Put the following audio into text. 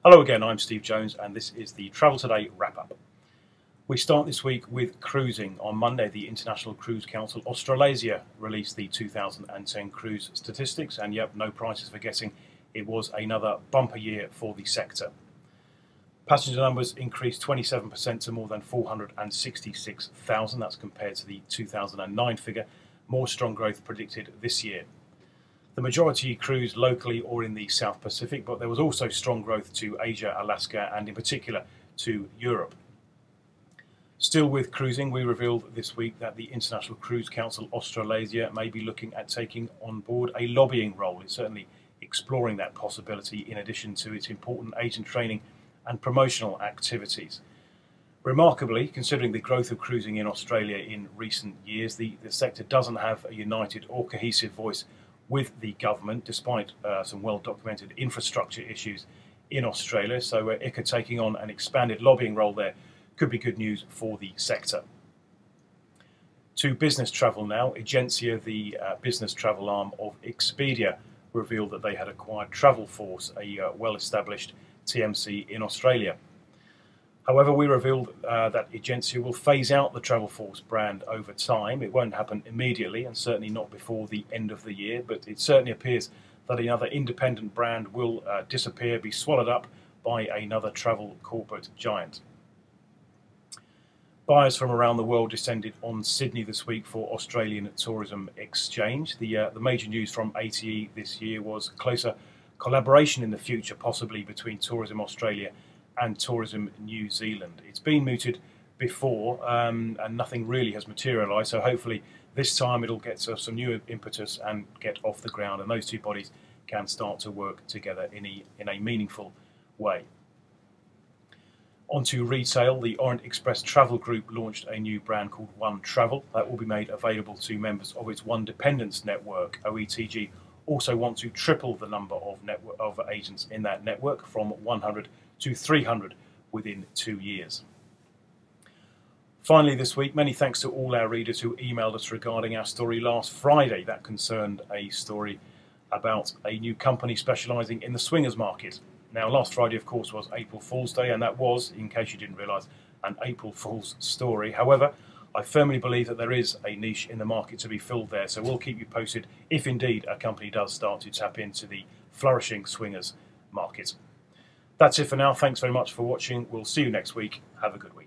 Hello again, I'm Steve Jones and this is the Travel Today wrap-up. We start this week with cruising. On Monday, the International Cruise Council Australasia released the 2010 cruise statistics, and yep, no prizes for guessing, it was another bumper year for the sector. Passenger numbers increased 27% to more than 466,000, that's compared to the 2009 figure. More strong growth predicted this year. The majority cruised locally or in the South Pacific, but there was also strong growth to Asia, Alaska, and in particular to Europe. Still with cruising, we revealed this week that the International Cruise Council Australasia may be looking at taking on board a lobbying role. It's certainly exploring that possibility in addition to its important agent training and promotional activities. Remarkably, considering the growth of cruising in Australia in recent years, the sector doesn't have a united or cohesive voice with the government, despite some well-documented infrastructure issues in Australia. So ICA taking on an expanded lobbying role there could be good news for the sector. To business travel now, Egencia, the business travel arm of Expedia, revealed that they had acquired Travelforce, a well-established TMC in Australia. However, we revealed that Egencia will phase out the Travelforce brand over time. It won't happen immediately and certainly not before the end of the year, but it certainly appears that another independent brand will disappear, be swallowed up by another travel corporate giant. Buyers from around the world descended on Sydney this week for Australian Tourism Exchange. The major news from ATE this year was closer collaboration in the future, possibly between Tourism Australia and Tourism New Zealand. It's been mooted before and nothing really has materialised, so hopefully this time it'll get some new impetus and get off the ground, and those two bodies can start to work together in a meaningful way. On to retail, the Orient Express Travel Group launched a new brand called One Travel that will be made available to members of its One Dependence network. OETG also want to triple the number of agents in that network from 100 to 300 within 2 years. Finally this week, many thanks to all our readers who emailed us regarding our story last Friday. That concerned a story about a new company specialising in the swingers market. Now, last Friday, of course, was April Fool's Day, and that was, in case you didn't realise, an April Fool's story. However, I firmly believe that there is a niche in the market to be filled there, so we'll keep you posted if indeed a company does start to tap into the flourishing swingers market. That's it for now. Thanks very much for watching. We'll see you next week. Have a good week.